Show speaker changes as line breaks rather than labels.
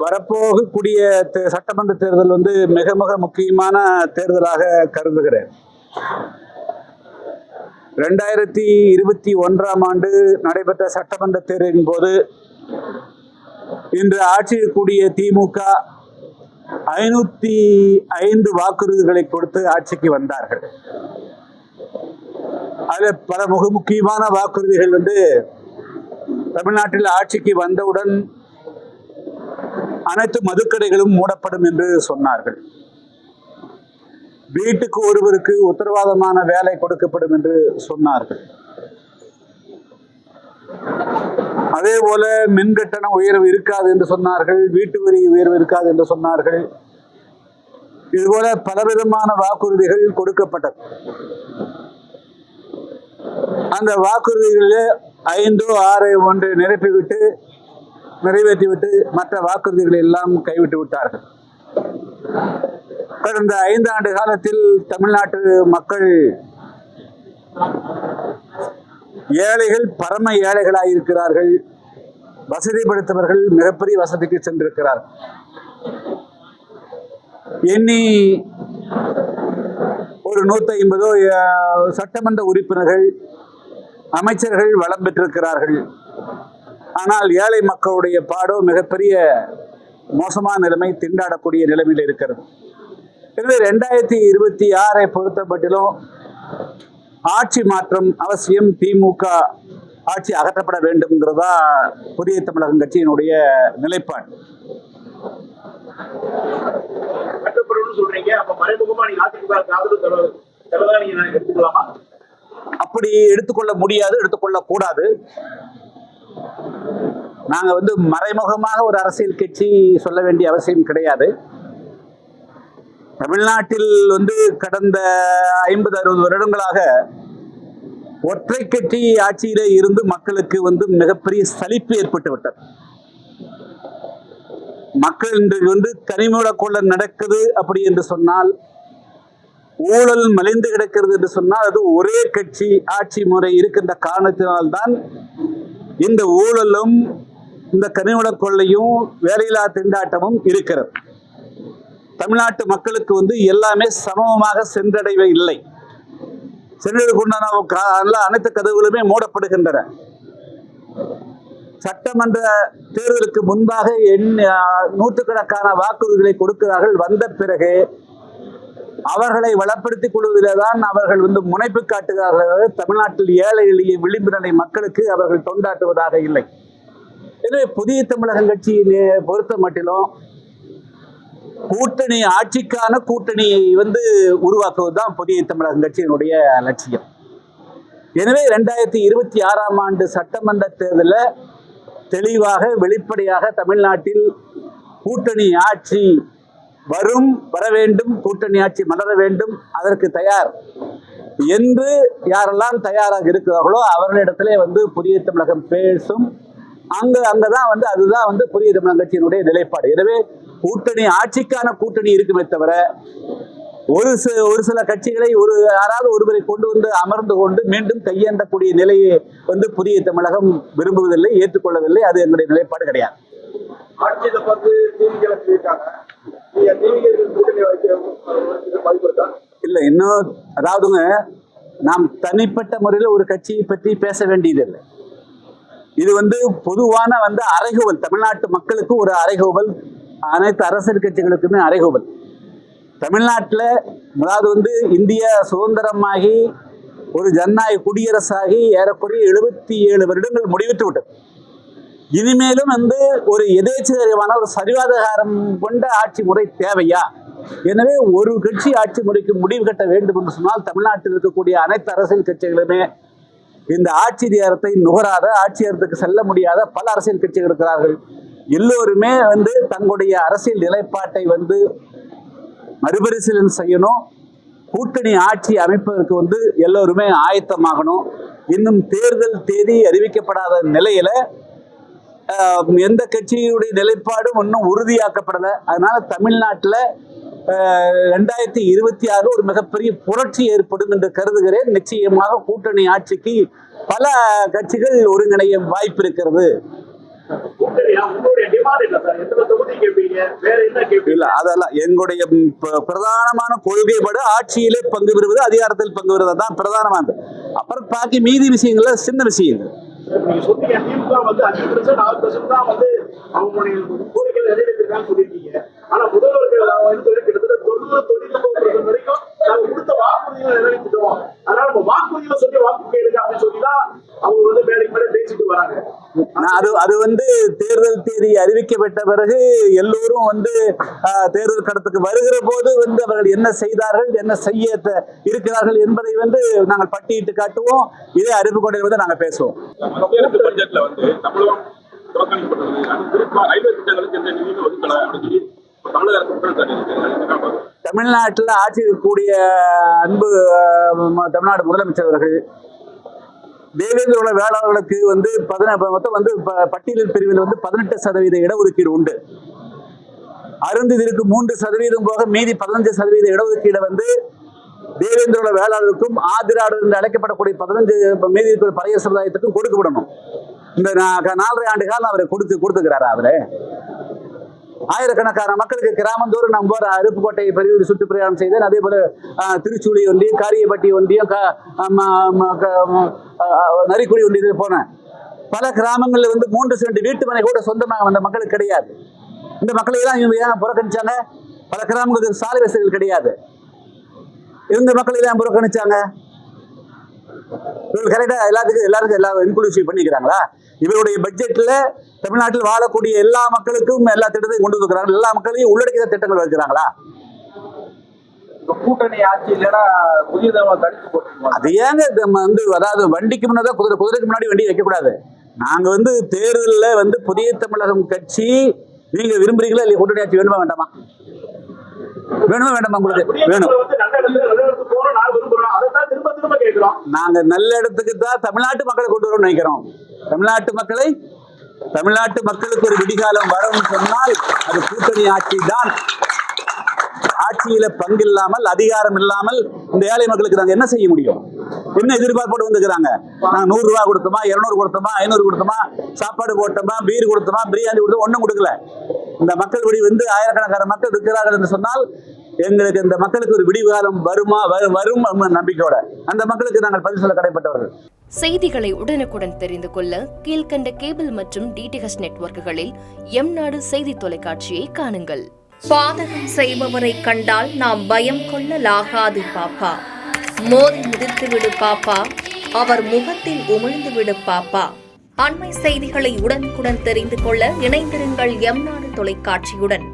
வரப்போகக்கூடிய சட்டமன்ற தேர்தல் மிக மிக முக்கியமான தேர்தலாக கருதுகிறேன். 2021ஆம் ஆண்டு நடைபெற்ற சட்டமன்ற தேர்தலின் போது இன்று ஆட்சியில் கூடிய திமுக 505 வாக்குறுதிகளை கொடுத்து ஆட்சிக்கு வந்தார்கள். அதில் பல மிக முக்கியமான வாக்குறுதிகள் தமிழ்நாட்டில் ஆட்சிக்கு வந்தவுடன் அனைத்து மதுக்கடைகளும் மூடப்படும் என்று சொன்னார்கள். வீட்டுக்கு ஒருவருக்கு உத்தரவாதமான வேலை கொடுக்கப்படும் என்று சொன்னார்கள். அதே போல மின்கட்டண உயர்வு இருக்காது என்று சொன்னார்கள். வீட்டு வரி உயர்வு இருக்காது என்று சொன்னார்கள். இதுபோல பலவிதமான வாக்குறுதிகள் கொடுக்கப்பட்டது. அந்த வாக்குறுதிகளிலே 5 6 ஒன்று நிறைவேற்றிவிட்டு மற்ற வாக்குறுதிகளை எல்லாம் கைவிட்டு விட்டார்கள். கடந்த 5 ஆண்டு காலத்தில் தமிழ்நாட்டு மக்கள் ஏழைகள் பரம ஏழைகளாயிருக்கிறார்கள். வசதி படைத்தவர்கள் மிகப்பெரிய வசதிக்கு சென்றிருக்கிறார்கள். எண்ணி ஒரு 150 சட்டமன்ற உறுப்பினர்கள் அமைச்சர்கள் வளம் பெற்றிருக்கிறார்கள். ஆனால் ஏழை மக்களுடைய பாடோ மிகப்பெரிய மோசமான நிலைமை, திண்டாடக்கூடிய நிலைமையில் இருக்கிறது. எனவே 2026 பொறுத்தப்பட்டிலும் ஆட்சி மாற்றம் அவசியம். திமுக ஆட்சி அகற்றப்பட வேண்டும்ங்கிறதா புதிய தமிழகம் கட்சியினுடைய நிலைப்பாடு. அப்படி எடுத்துக்கொள்ள முடியாது, எடுத்துக்கொள்ள கூடாது. நாங்க மறைமுகமாக ஒரு அரசியல் கட்சி சொல்ல வேண்டிய அவசியம் கிடையாது. தமிழ்நாட்டில் கடந்த 50-60 வருடங்களாக ஒற்றை கட்சி ஆட்சியிலே இருந்து மக்களுக்கு மிகப்பெரிய சலிப்பு ஏற்பட்டு விட்டது. மக்கள் இன்றைக்கு கனிமூல கொள்ள நடக்குது அப்படி என்று சொன்னால், ஊழல் மலிந்து கிடக்கிறது என்று சொன்னால், அது ஒரே கட்சி ஆட்சி முறை இருக்கின்ற காரணத்தினால்தான் இந்த ஊழலும் இந்த கனிமூல கொள்ளையும் வேலையில்லா திண்டாட்டமும் இருக்கிறது. தமிழ்நாட்டு மக்களுக்கு எல்லாமே சமமாக சென்றடைவே இல்லை. சென்றடைவுக்குண்டான அனைத்து கதவுகளுமே மூடப்படுகின்றன. சட்டமன்ற தேர்தலுக்கு முன்பாக நூற்றுக்கணக்கான வாக்குறுதிகளை கொடுக்கிறார்கள். வந்த பிறகு அவர்களை வளப்படுத்திக் கொள்வதில்தான் அவர்கள் முனைப்பு காட்டுகிறார்கள். தமிழ்நாட்டில் ஏழை எளிய விளிம்பு நிலை மக்களுக்கு அவர்கள் தொண்டாற்றுவதாக இல்லை. எனவே புதிய தமிழகம் கட்சியை பொறுத்த மட்டிலும் கூட்டணி, ஆட்சிக்கான கூட்டணியை உருவாக்குவதுதான் புதிய தமிழகம் கட்சியினுடைய லட்சியம். எனவே 2026ஆம் ஆண்டு சட்டமன்ற தேர்தலில் தெளிவாக வெளிப்படையாக தமிழ்நாட்டில் கூட்டணி ஆட்சி வர வேண்டும், கூட்டணி ஆட்சி மலர வேண்டும், அதற்கு தயார் என்று யாரெல்லாம் தயாராக இருக்கிறார்களோ அவர்களிடத்திலே புதிய தமிழகம் பேசும். அங்கதான் அதுதான் புதிய தமிழகம் கட்சியினுடைய நிலைப்பாடு. எனவே கூட்டணி ஆட்சிக்கான கூட்டணி இருக்குமே தவிர ஒரு சில கட்சிகளை யாராவது ஒருவரை கொண்டு அமர்ந்து கொண்டு மீண்டும் கையேந்தக்கூடிய நிலையை புதிய தமிழகம் விரும்புவதில்லை, ஏற்றுக்கொள்ளவில்லை. அது எங்களுடைய நிலைப்பாடு கிடையாது. இல்ல, இன்னும் அதாவதுங்க, நாம் தனிப்பட்ட முறையில் ஒரு கட்சியை பற்றி பேச வேண்டியதில்லை. இது பொதுவான அறைகூவல், தமிழ்நாட்டு மக்களுக்கு ஒரு அறைகூவல், அனைத்து அரசியல் கட்சிகளுக்குமே அறைகூவல். தமிழ்நாட்டில் அதாவது இந்தியா சுதந்திரமாகி ஒரு ஜனநாயக குடியரசாகி ஏறக்குறைய 77 வருடங்கள் முடிவிட்டு விட்டது. இனிமேலும் ஒரு எதேச்சகரமான ஒரு சரிவாதிகாரம் கொண்ட ஆட்சி முறை தேவையா? எனவே ஒரு கட்சி ஆட்சி முறைக்கு முடிவு கட்ட வேண்டும் என்று சொன்னால் தமிழ்நாட்டில் இருக்கக்கூடிய அனைத்து அரசியல் கட்சிகளுமே இந்த ஆட்சி அதிகாரத்தை நுகராத, ஆட்சி அதிகாரத்துக்கு செல்ல முடியாத பல அரசியல் கட்சிகள் இருக்கிறார்கள். எல்லோருமே தங்களுடைய அரசியல் நிலைப்பாட்டை மறுபரிசீலனை செய்யணும். கூட்டணி ஆட்சி அமைப்பதற்கு எல்லோருமே ஆயத்தமாகணும். இன்னும் தேர்தல் தேதி அறிவிக்கப்படாத நிலையில எந்த கட்சியுடைய நிலைப்பாடும் இன்னும் உறுதியாக்கப்படலை. அதனால தமிழ்நாட்டில் 2026 ஒரு மிகப்பெரிய புரட்சி ஏற்படும் என்று கருதுகிறேன். நிச்சயமாக கூட்டணி ஆட்சிக்கு பல கட்சிகள் ஒருங்கிணைய வாய்ப்பு இருக்கிறது. இல்ல அதெல்லாம் எங்களுடைய பிரதானமான கொள்கைப்படி ஆட்சியிலே பங்கு பெறுவது, அதிகாரத்தில் பங்கு பெறுவது தான் பிரதானமானது. அப்புறம் பாக்கி மீதி விஷயங்கள்ல சின்ன விஷயங்கள்.
நீங்க சொன்னீங்க திமுக வந்து 5% 6% தான் வந்து அவங்களுடைய கோரிக்கைகள் நிறைவேற்றிருக்கான்னு சொல்லியிருக்கீங்க. ஆனா முதல்வர்கள் கிட்டத்தட்ட 90-99% வரைக்கும் நாங்க கொடுத்த வாக்குறுதிகளை நிறைவேற்றிட்டோம், அதனால நம்ம வாக்குறுதிகளை சொல்லி வாக்கு கேளுங்க அப்படின்னு சொல்லிதான் அவங்க வந்து மேடைக்கு மேலே பேசிட்டு வராங்க.
அது வந்து தேர்தல் தேதி அறிவிக்கப்பட்ட பிறகு எல்லோரும் வந்து தேர்தல் கடத்துக்கு வருகிற போது வந்து அவர்கள் என்ன செய்தார்கள், என்ன செய்ய இருக்கிறார்கள் என்பதை வந்து நாங்கள் பட்டியிட்டு காட்டுவோம். இதே அறிவு கொண்டு நாங்கள் பேசுவோம். தமிழ்நாட்டில் ஆட்சி இருக்கக்கூடிய அன்பு தமிழ்நாடு முதலமைச்சர் அவர்கள் தேவேந்திர உள்ள வேளாளர்களுக்கு வந்து மொத்தம் வந்து பட்டியல் பிரிவில் வந்து 18% இடஒதுக்கீடு உண்டு. அருந்ததிற்கு 3% போக மீதி 15% இடஒதுக்கீடு வந்து தேவேந்திர உள்ள வேளாளருக்கும் ஆதிராடர் என்று அழைக்கப்படக்கூடிய 15 மீதி இருக்கிற பழைய சமுதாயத்துக்கும் கொடுக்கப்படணும். இந்த 4.5 ஆண்டு காலம் அவரை கொடுத்துக்கிறாரா? அவரு ஆயிரக்கணக்கான மக்களுக்கு கிராமந்தோறும் நம்ம போற அருப்புக்கோட்டை பரிவு சுற்றுப்பிரயாணம் செய்தேன். அதே போல திருச்சூழி ஒன்றியம், காரியப்பட்டி ஒன்றியம், நரிக்குடி ஒன்றியத்தில் போனேன். பல கிராமங்களில் வந்து 3 சென்ட் வீட்டு மனை கூட சொந்தமாக வந்த மக்களுக்கு கிடையாது. இந்த மக்களை எல்லாம் இவங்க ஏன் புறக்கணிச்சாங்க? பல கிராமங்களுக்கு சாலை வசதிகள் கிடையாது. இந்த மக்களை எல்லாம் புறக்கணிச்சாங்க. இவங்க கரெக்டா எல்லாருக்கும் எல்லாரும் இன்க்ளூசிவ் பண்ணிக்கிறாங்களா? இவருடைய பட்ஜெட்ல தமிழ்நாட்டில் வாழக்கூடிய எல்லா மக்களுக்கும் எல்லா திட்டத்தையும் கொண்டு வந்துக்கிறாங்க. எல்லா மக்களையும் உள்ளடக்கிய திட்டங்கள் வைக்கிறாங்களா?
கூட்டணி ஆட்சி இல்லைன்னா புதியதாக தடுத்து போட்டு
அது ஏங்க வந்து அதாவது வண்டிக்கு முன்னதான் குதிரைக்கு முன்னாடி வண்டி வைக்கக்கூடாது. நாங்க வந்து தேர்தலில் வந்து புதிய தமிழகம் கட்சி நீங்க விரும்புறீங்களா இல்லையா? கூட்டணி ஆட்சி வேணுமா வேண்டாமா? வேணுமா வேண்டாமா? உங்களுக்கு வேணும். நாங்க நல்ல இடத்துக்கு தான் தமிழ்நாட்டு மக்களை கொண்டு வரணும்னு நினைக்கிறோம். தமிழ்நாட்டு மக்களுக்கு ஒரு விடிகாலம் வரும்னு சொன்னால் அது கூட்டணி ஆட்சி தான். ஆட்சியில பங்கு இல்லாமல், அதிகாரம் இல்லாமல் இந்த ஏழை மக்களுக்கு நாங்க என்ன செய்ய முடியும்? என்ன எதிர்பார்ப்போடு வந்துக்கிறாங்க? நாங்க 100 ரூபாய் கொடுத்தோமா, 200 கொடுத்தோமா, 500 கொடுத்தோமா, சாப்பாடு போட்டோமா, பீர் கொடுத்தோமா, பிரியாணி கொடுத்தோம், ஒன்றும் கொடுக்கல. இந்த மக்கள் விடி வந்து ஆயிரக்கணக்கான மக்கள் இருக்கிறார்கள் என்று சொன்னால் எங்களுக்கு இந்த மக்களுக்கு ஒரு விடிகாலம் வரும் நம்பிக்கையோட அந்த மக்களுக்கு நாங்கள் பதில் சொல்ல கடைப்பட்டவர்கள்.
செய்திகளை உடனுக்குடன் தெரிந்து கொள்ள கீழ்கண்ட கேபிள் மற்றும் டிடிஎச் நெட்வொர்க்குகளில் எம்நாடு செய்தி தொலைக்காட்சியை காணுங்கள்.
பாதகம் செய்பவரை கண்டால் நாம் பயம் கொள்ளலாகாது பாப்பா. மோதி மிதித்து விடு பாப்பா, அவர் முகத்தில் உமிழ்ந்து விடு பாப்பா. அண்மை செய்திகளை உடனுக்குடன் தெரிந்து கொள்ள இணைந்திருங்கள் எம்நாடு தொலைக்காட்சியுடன்.